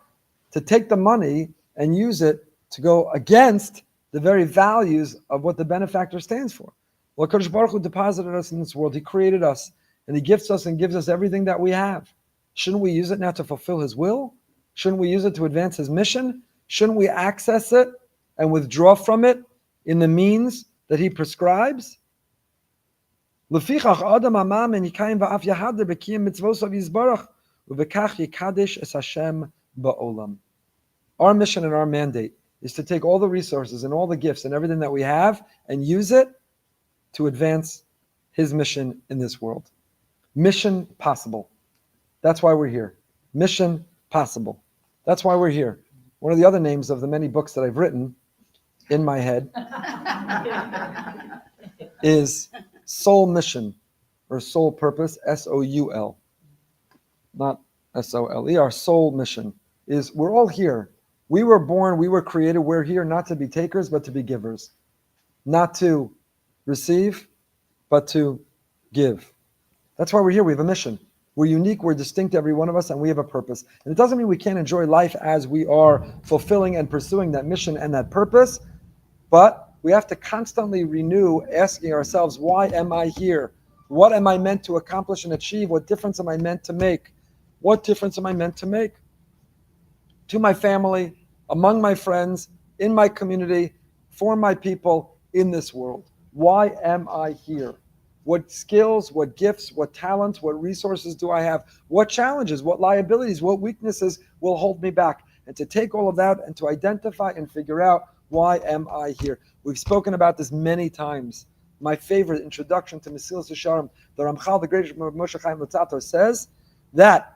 to take the money and use it to go against the very values of what the benefactor stands for? Well, Kadosh Baruch Hu deposited us in this world. He created us, and He gifts us and gives us everything that we have. Shouldn't we use it now to fulfill His will? Shouldn't we use it to advance His mission? Shouldn't we access it and withdraw from it in the means that He prescribes? Our mission and our mandate is to take all the resources and all the gifts and everything that we have and use it to advance His mission in this world. Mission possible. That's why we're here. Mission possible. That's why we're here. One of the other names of the many books that I've written in my head is Soul Mission, or Soul Purpose, S-O-U-L, not S-O-L-E. Our soul mission is we're all here. We were born, we were created, we're here not to be takers, but to be givers. Not to receive, but to give. That's why we're here. We have a mission. We're unique, we're distinct, every one of us, and we have a purpose. And it doesn't mean we can't enjoy life as we are fulfilling and pursuing that mission and that purpose, but we have to constantly renew asking ourselves, why am I here? What am I meant to accomplish and achieve? What difference am I meant to make? What difference am I meant to make? To my family, among my friends, in my community, for my people, in this world. Why am I here? What skills, what gifts, what talents, what resources do I have? What challenges, what liabilities, what weaknesses will hold me back? And to take all of that and to identify and figure out, why am I here? We've spoken about this many times. My favorite introduction to Mesilas Yesharim, the Ramchal, the great Moshe Chaim Luzzatto, says that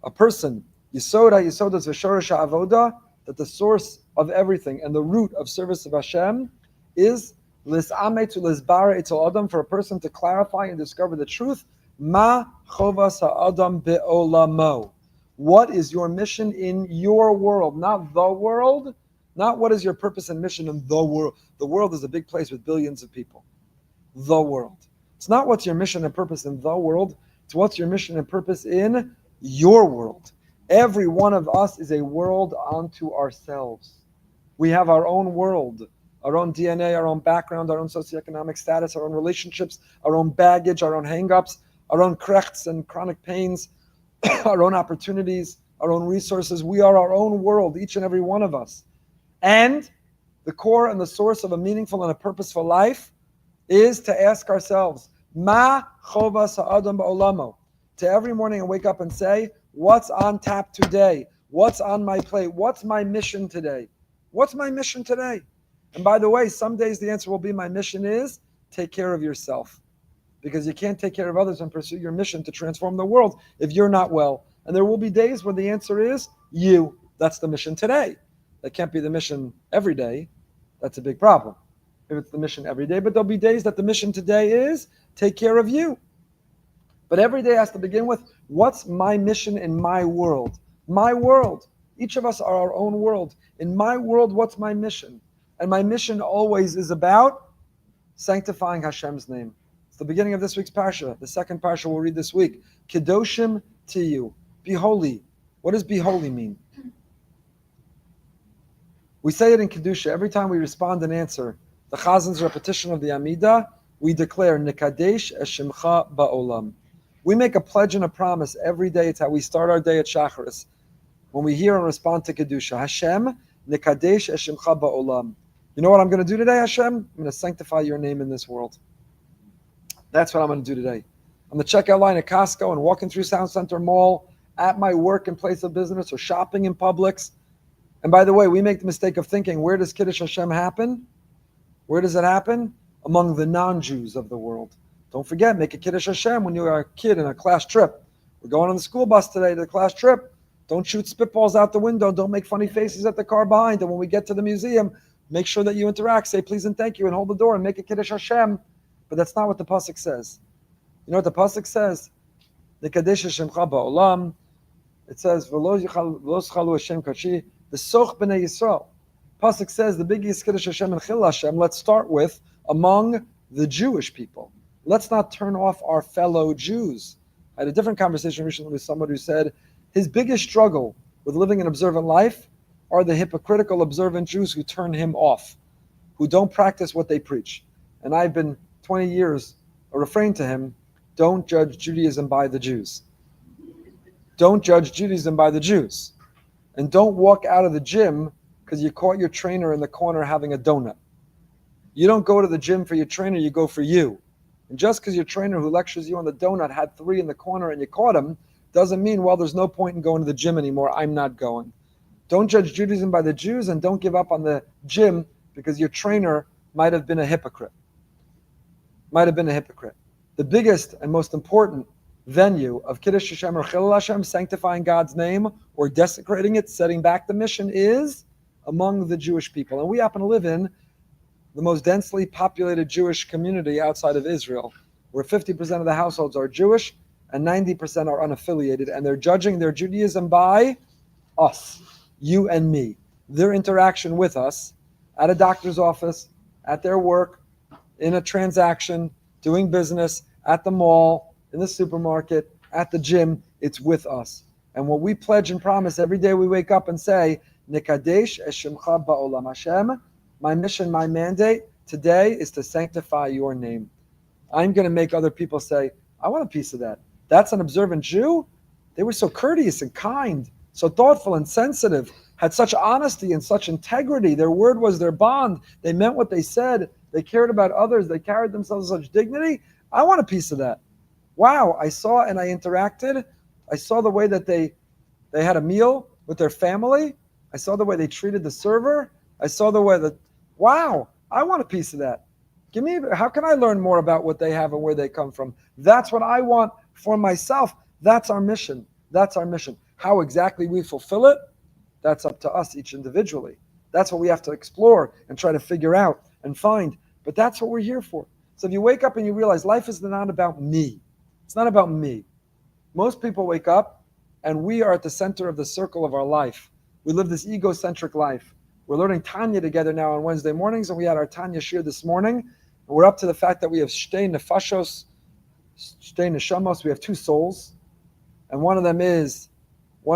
a person, Yisodas V'Shorosh Avoda, that the source of everything and the root of service of Hashem is Lis'ame to Lisbara Etzel Adam, for a person to clarify and discover the truth. Ma Chovas Ha'adam Be'olamo. What is your mission in your world? Not the world. Not what is your purpose and mission in the world. The world is a big place with billions of people. The world. It's not what's your mission and purpose in the world. It's what's your mission and purpose in your world. Every one of us is a world unto ourselves. We have our own world, our own DNA, our own background, our own socioeconomic status, our own relationships, our own baggage, our own hang-ups, our own krechts and chronic pains, our own opportunities, our own resources. We are our own world, each and every one of us. And the core and the source of a meaningful and a purposeful life is to ask ourselves, Ma chovas ha'adam ba'olamo. To every morning and wake up and say, what's on tap today? What's on my plate? What's my mission today? What's my mission today? And by the way, some days the answer will be, my mission is take care of yourself. Because you can't take care of others and pursue your mission to transform the world if you're not well. And there will be days where the answer is you. That's the mission today. That can't be the mission every day. That's a big problem if it's the mission every day. But there'll be days that the mission today is take care of you. But every day has to begin with, what's my mission in my world? My world. Each of us are our own world. In my world, what's my mission? And my mission always is about sanctifying Hashem's name. It's the beginning of this week's parsha. The second parsha we'll read this week. Kedoshim Tiyu. Be holy. What does be holy mean? We say it in Kedusha. Every time we respond and answer the Chazin's repetition of the Amidah, we declare, Nekadesh Eshimcha Ba'olam. We make a pledge and a promise every day. It's how we start our day at Shacharis. When we hear and respond to Kedusha, Hashem, Nekadesh Eshimcha Ba'olam. You know what I'm going to do today, Hashem? I'm going to sanctify your name in this world. That's what I'm going to do today. On the checkout line at Costco and walking through Sound Center Mall, at my work and place of business, or shopping in Publix. And by the way, we make the mistake of thinking, where does Kiddush Hashem happen? Where does it happen? Among the non-Jews of the world. Don't forget, make a Kiddush Hashem when you are a kid in a class trip. We're going on the school bus today to the class trip. Don't shoot spitballs out the window. Don't make funny faces at the car behind. And when we get to the museum, make sure that you interact, say please and thank you, and hold the door and make a Kiddush Hashem. But that's not what the pasuk says. You know what the pasuk says? Nekadesh Hashemcha ba'olam. It says, "V'lo zchalu Hashem kachi v'soch b'nei Yisrael." Pasuk says the biggest Kiddush Hashem and Chil Hashem. Let's start with among the Jewish people. Let's not turn off our fellow Jews. I had a different conversation recently with someone who said his biggest struggle with living an observant life are the hypocritical observant Jews who turn him off, who don't practice what they preach. And I've been 20 years a refrain to him, don't judge Judaism by the Jews. Don't judge Judaism by the Jews. And don't walk out of the gym because you caught your trainer in the corner having a donut. You don't go to the gym for your trainer, you go for you. And just because your trainer who lectures you on the donut had 3 in the corner and you caught him, doesn't mean, well, there's no point in going to the gym anymore, I'm not going. Don't judge Judaism by the Jews, and don't give up on the gym because your trainer might have been a hypocrite. The biggest and most important venue of Kiddush Hashem or Chilul Hashem, sanctifying God's name or desecrating it, setting back the mission, is among the Jewish people. And we happen to live in the most densely populated Jewish community outside of Israel, where 50% of the households are Jewish and 90% are unaffiliated, and they're judging their Judaism by us, you and me. Their interaction with us at a doctor's office, at their work, in a transaction, doing business, at the mall, in the supermarket, at the gym, it's with us. And what we pledge and promise every day we wake up and say, Nekadesh es shemcha ba'olam. Hashem, my mission, my mandate today is to sanctify your name. I'm going to make other people say, I want a piece of that. That's an observant Jew? They were so courteous and kind, so thoughtful and sensitive, had such honesty and such integrity. Their word was their bond. They meant what they said. They cared about others. They carried themselves with such dignity. I want a piece of that. Wow, I saw and I interacted. I saw the way that they had a meal with their family. I saw the way they treated the server. I saw the way that, wow, I want a piece of that. How can I learn more about what they have and where they come from? That's what I want for myself. That's our mission. That's our mission. How exactly we fulfill it, that's up to us each individually. That's what we have to explore and try to figure out and find. But that's what we're here for. So if you wake up and you realize life is not about me. It's not about me. Most people wake up and we are at the center of the circle of our life. We live this egocentric life. We're learning Tanya together now on Wednesday mornings, and we had our Tanya shir this morning. And we're up to the fact that we have shtei nefashos, shtei neshamos. We have 2 souls, and one of them is the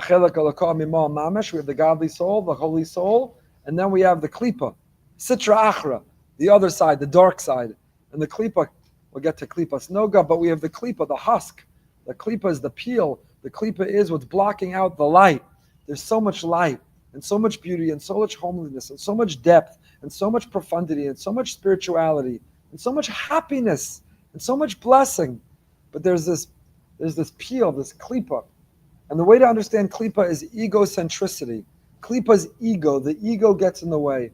chelak alakah mimal mamash. We have the godly soul, the holy soul, and then we have the klipa, sitra achra, the other side, the dark side. And the klipa, we'll get to klipas noga, but we have the klipa, the husk. The klipa is the peel. The klipa is what's blocking out the light. There's so much light and so much beauty and so much homeliness and so much depth and so much profundity and so much spirituality and so much happiness and so much blessing. But there's this peel, this klipa. And the way to understand klipa is egocentricity. Klipa is ego. The ego gets in the way.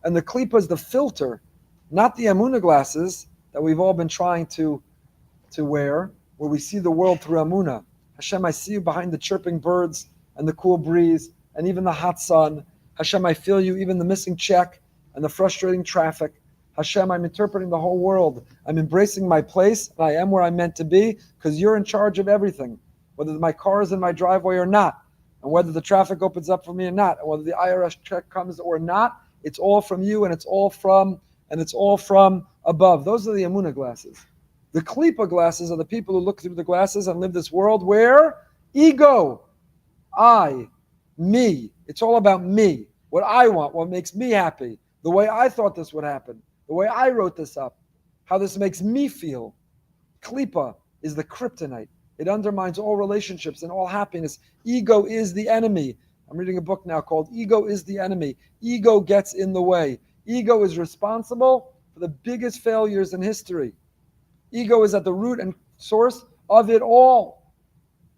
And the klipa is the filter, not the Emunah glasses that we've all been trying to wear, where we see the world through Emunah. Hashem, I see you behind the chirping birds and the cool breeze and even the hot sun. Hashem, I feel you, even the missing check and the frustrating traffic. Hashem, I'm interpreting the whole world. I'm embracing my place, and I am where I'm meant to be because you're in charge of everything, whether my car is in my driveway or not, and whether the traffic opens up for me or not, and whether the IRS check comes or not. It's all from you, and it's all from above. Those are the Emunah glasses. The klipa glasses are the people who look through the glasses and live this world where ego, I, me. It's all about me, what I want, what makes me happy, the way I thought this would happen, the way I wrote this up, how this makes me feel. Klipa is the kryptonite. It undermines all relationships and all happiness. Ego is the enemy. I'm reading a book now called Ego is the Enemy. Ego gets in the way. Ego is responsible for the biggest failures in history. Ego is at the root and source of it all.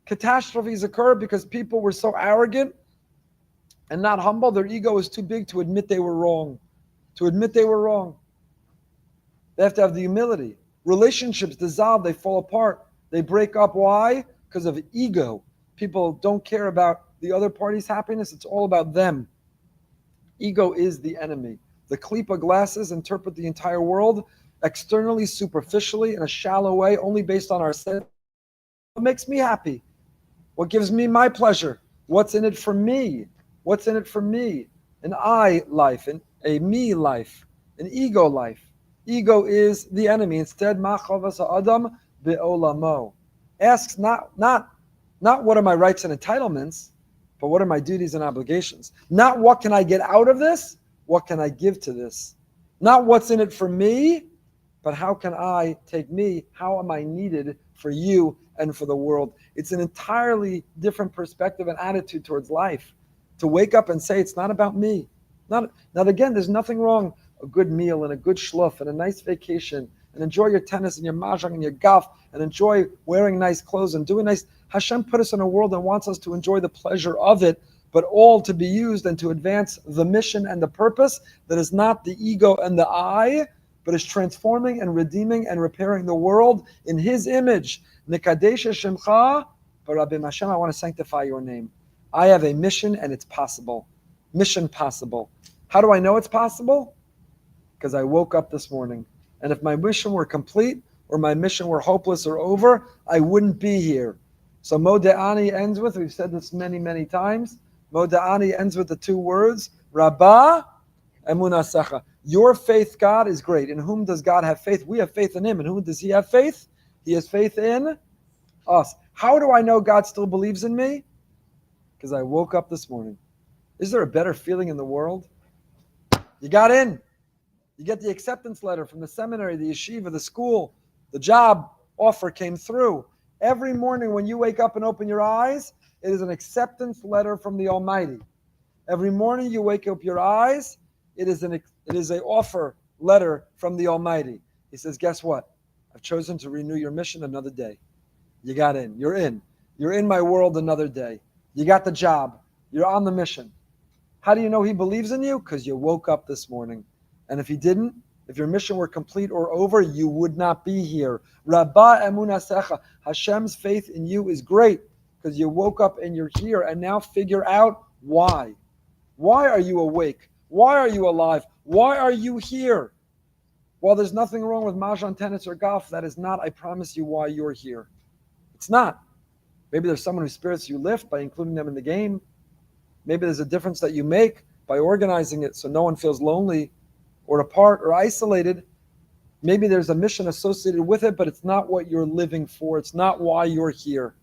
Catastrophes occur because people were so arrogant and not humble. Their ego was too big to admit they were wrong. To admit they were wrong. They have to have the humility. Relationships dissolve, they fall apart, they break up. Why? Because of ego. People don't care about the other party's happiness, it's all about them. Ego is the enemy. The klipa glasses interpret the entire world externally, superficially, in a shallow way, only based on our sense. What makes me happy? What gives me my pleasure? What's in it for me? What's in it for me? An I life, a me life, an ego life. Ego is the enemy. Instead, ma chavas ha'adam be'olamo. Asks not what are my rights and entitlements, but what are my duties and obligations? Not what can I get out of this, what can I give to this? Not what's in it for me, but how can I take me? How am I needed for you and for the world? It's an entirely different perspective and attitude towards life. To wake up and say, it's not about me. Now again, there's nothing wrong. A good meal and a good shluff and a nice vacation and enjoy your tennis and your mahjong and your golf and enjoy wearing nice clothes and doing nice. Hashem put us in a world and wants us to enjoy the pleasure of it, but all to be used and to advance the mission and the purpose that is not the ego and the I, but is transforming and redeeming and repairing the world in His image. Nekadesh Shemcha, Barabim Hashem, I want to sanctify your name. I have a mission and it's possible. Mission possible. How do I know it's possible? Because I woke up this morning. And if my mission were complete or my mission were hopeless or over, I wouldn't be here. So Moda'ani ends with, we've said this many, many times, Moda'ani ends with the two words, Rabbah, Emunah Secha. Your faith, God, is great. In whom does God have faith? We have faith in Him. In whom does He have faith? He has faith in us. How do I know God still believes in me? Because I woke up this morning. Is there a better feeling in the world? You got in. You get the acceptance letter from the seminary, the yeshiva, the school. The job offer came through. Every morning when you wake up and open your eyes, it is an acceptance letter from the Almighty. Every morning you wake up your eyes, it is an offer letter from the Almighty. He says, guess what? I've chosen to renew your mission another day. You got in. You're in. You're in my world another day. You got the job. You're on the mission. How do you know He believes in you? Because you woke up this morning. And if He didn't, if your mission were complete or over, you would not be here. Rabbah Emunah Secha. Hashem's faith in you is great because you woke up and you're here. And now figure out why. Why are you awake? Why are you alive? Why are you here? While there's nothing wrong with mahjong, tennis, or golf, that is not, I promise you, why you're here. It's not. Maybe there's someone whose spirits you lift by including them in the game. Maybe there's a difference that you make by organizing it so no one feels lonely or apart or isolated. Maybe there's a mission associated with it, but it's not what you're living for. It's not why you're here.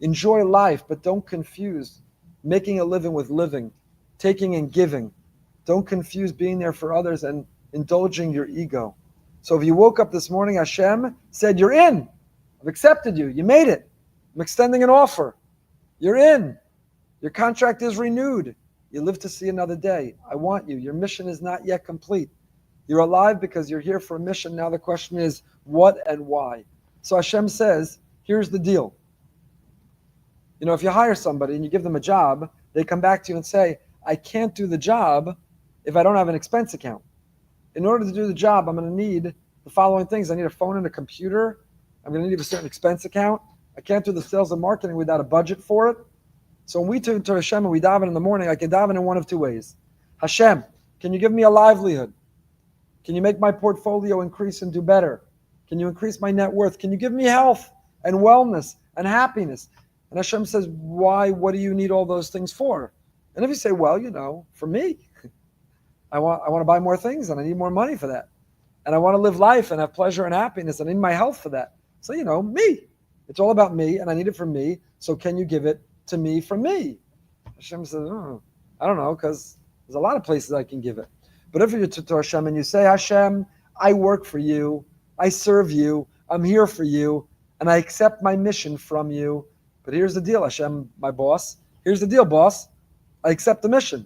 Enjoy life, but don't confuse making a living with living, taking and giving. Don't confuse being there for others and indulging your ego. So if you woke up this morning, Hashem said, you're in. I've accepted you. You made it. I'm extending an offer. You're in. Your contract is renewed. You live to see another day. I want you. Your mission is not yet complete. You're alive because you're here for a mission. Now the question is, what and why? So Hashem says, here's the deal. You know, if you hire somebody and you give them a job, they come back to you and say, I can't do the job if I don't have an expense account. In order to do the job, I'm going to need the following things. I need a phone and a computer. I'm going to need a certain expense account. I can't do the sales and marketing without a budget for it. So when we turn to Hashem and we daven in the morning, I can daven in one of two ways. Hashem, can you give me a livelihood? Can you make my portfolio increase and do better? Can you increase my net worth? Can you give me health and wellness and happiness? And Hashem says, why? What do you need all those things for? And if you say, well, you know, for me, I want to buy more things and I need more money for that. And I want to live life and have pleasure and happiness and I need my health for that. So, you know, me. It's all about me and I need it for me. So can you give it to me for me? Hashem says, I don't know, because there's a lot of places I can give it. But if you're to Hashem and you say, Hashem, I work for you, I serve you, I'm here for you, and I accept my mission from you. But here's the deal, Hashem, my boss. Here's the deal, boss. I accept the mission,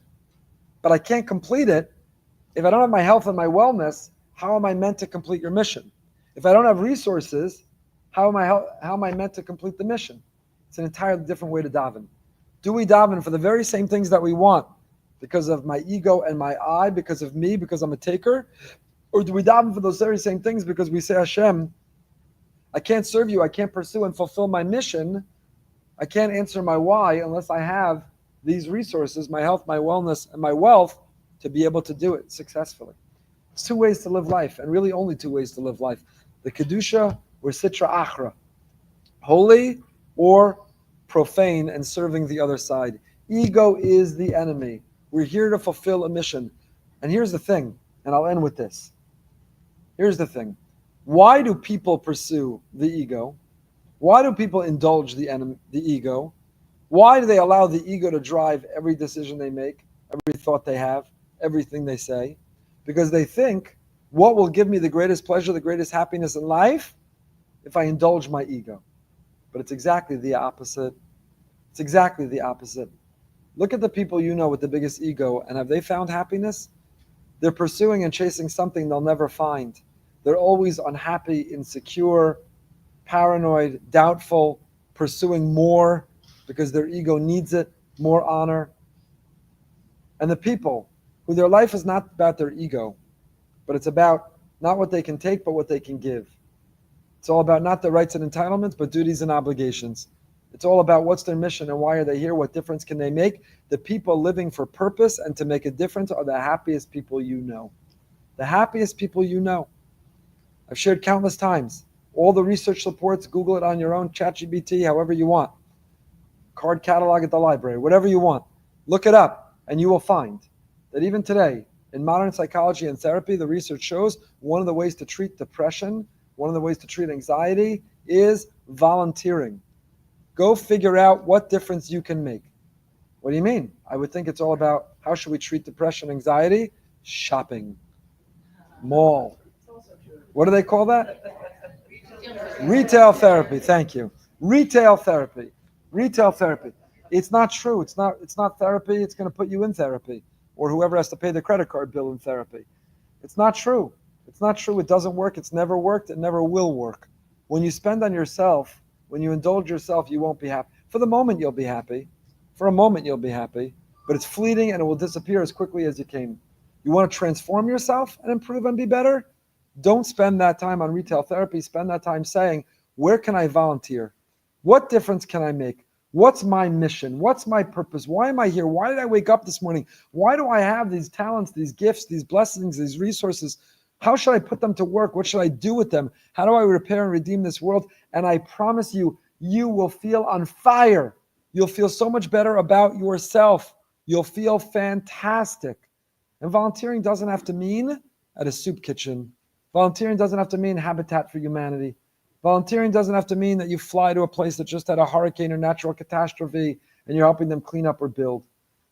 but I can't complete it. If I don't have my health and my wellness, how am I meant to complete your mission? If I don't have resources, how am I meant to complete the mission? It's an entirely different way to daven. Do we daven for the very same things that we want because of my ego and my I, because of me, because I'm a taker? Or do we daven for those very same things because we say, Hashem, I can't serve you, I can't pursue and fulfill my mission, I can't answer my why unless I have these resources, my health, my wellness, and my wealth to be able to do it successfully. It's two ways to live life, and really only two ways to live life. The Kedusha or Sitra Achra. Holy or profane and serving the other side. Ego is the enemy. We're here to fulfill a mission. And here's the thing, and I'll end with this. Here's the thing. Why do people pursue the ego? Why do people indulge the ego? Why do they allow the ego to drive every decision they make, every thought they have, everything they say? Because they think, what will give me the greatest pleasure, the greatest happiness in life? If I indulge my ego. But it's exactly the opposite. It's exactly the opposite. Look at the people you know with the biggest ego, and have they found happiness? They're pursuing and chasing something they'll never find. They're always unhappy, insecure, paranoid, doubtful, pursuing more because their ego needs it, more honor. And the people who their life is not about their ego, but it's about not what they can take, but what they can give. It's all about not the rights and entitlements, but duties and obligations. It's all about what's their mission and why are they here, what difference can they make. The people living for purpose and to make a difference are the happiest people you know. The happiest people you know. I've shared countless times. All the research supports, Google it on your own, ChatGPT, however you want. Card catalog at the library, whatever you want. Look it up, and you will find that even today, in modern psychology and therapy, the research shows one of the ways to treat depression, one of the ways to treat anxiety is volunteering. Go figure out what difference you can make. What do you mean? I would think it's all about how should we treat depression, anxiety? Shopping. Mall. What do they call that? Retail therapy. Thank you. Retail therapy. Retail therapy. It's not true. It's not therapy. It's going to put you in therapy. Or whoever has to pay the credit card bill in therapy. It's not true. It's not true. It doesn't work. It's never worked. It never will work. When you spend on yourself, when you indulge yourself, you won't be happy. For the moment, you'll be happy. For a moment, you'll be happy. But it's fleeting and it will disappear as quickly as you came. You want to transform yourself and improve and be better? Don't spend that time on retail therapy. Spend that time saying, where can I volunteer? What difference can I make? What's my mission? What's my purpose? Why am I here? Why did I wake up this morning? Why do I have these talents, these gifts, these blessings, these resources? How should I put them to work? What should I do with them? How do I repair and redeem this world? And I promise you, you will feel on fire. You'll feel so much better about yourself. You'll feel fantastic. And volunteering doesn't have to mean at a soup kitchen. Volunteering doesn't have to mean Habitat for Humanity. Volunteering doesn't have to mean that you fly to a place that just had a hurricane or natural catastrophe and you're helping them clean up or build.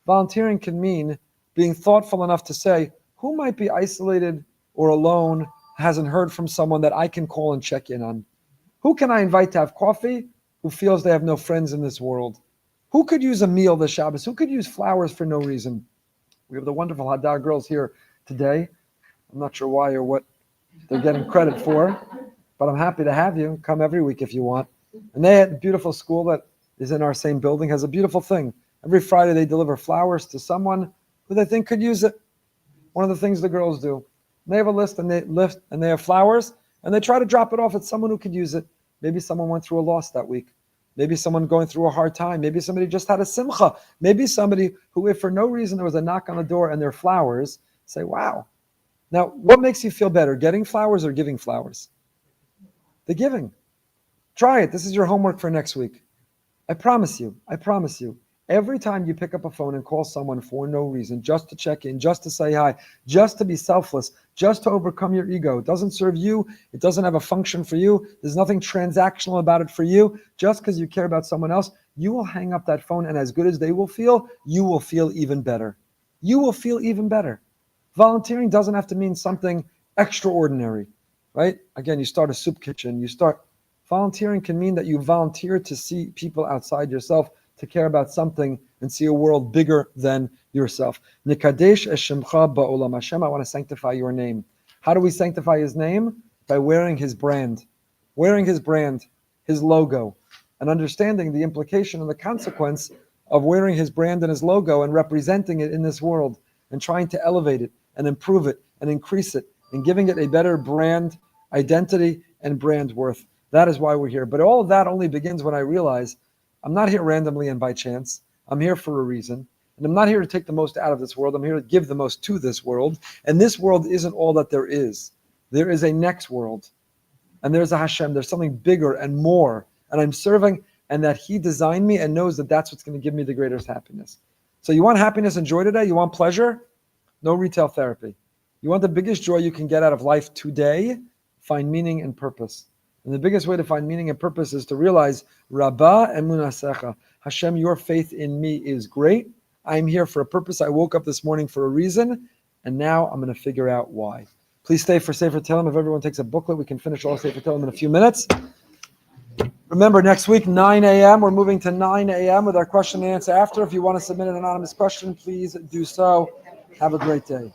Volunteering can mean being thoughtful enough to say, who might be isolated or alone, hasn't heard from someone that I can call and check in on? Who can I invite to have coffee who feels they have no friends in this world? Who could use a meal this Shabbos? Who could use flowers for no reason? We have the wonderful Hadar girls here today. I'm not sure why or what they're getting credit for, but I'm happy to have you. Come every week if you want. And they had a beautiful school that is in our same building, has a beautiful thing. Every Friday they deliver flowers to someone who they think could use it. One of the things the girls do. They have a list and they have flowers and they try to drop it off at someone who could use it. Maybe someone went through a loss that week. Maybe someone going through a hard time. Maybe somebody just had a simcha. Maybe somebody who, if for no reason there was a knock on the door and their flowers, say, wow. Now, what makes you feel better, getting flowers or giving flowers? The giving. Try it. This is your homework for next week. I promise you. Every time you pick up a phone and call someone for no reason, just to check in, just to say hi, just to be selfless, just to overcome your ego. It doesn't serve you. It doesn't have a function for you. There's nothing transactional about it for you. Just because you care about someone else, you will hang up that phone, and as good as they will feel, you will feel even better. You will feel even better. Volunteering doesn't have to mean something extraordinary, right? Again, you start a soup kitchen. Volunteering can mean that you volunteer to see people outside yourself, to care about something and see a world bigger than yourself. Nikadesh es shemcha ba'olam. Hashem, I want to sanctify your name. How do we sanctify his name? by wearing his brand, his logo, and understanding the implication and the consequence of wearing his brand and his logo and representing it in this world and trying to elevate it and improve it and increase it and giving it a better brand identity and brand worth. That is why we're here. But all of that only begins when I realize I'm not here randomly and by chance. I'm here for a reason. And I'm not here to take the most out of this world. I'm here to give the most to this world. And this world isn't all that there is. There is a next world. And there's a Hashem. There's something bigger and more. And I'm serving, and that he designed me and knows that that's what's going to give me the greatest happiness. So you want happiness and joy today? You want pleasure? No retail therapy. You want the biggest joy you can get out of life today? Find meaning and purpose. And the biggest way to find meaning and purpose is to realize, Rabbah Emunah, Hashem, your faith in me is great. I'm here for a purpose. I woke up this morning for a reason, and now I'm going to figure out why. Please stay for Sefer Tehillim. If everyone takes a booklet, we can finish all Sefer Tehillim in a few minutes. Remember, next week, 9 a.m., we're moving to 9 a.m. with our question and answer after. If you want to submit an anonymous question, please do so. Have a great day.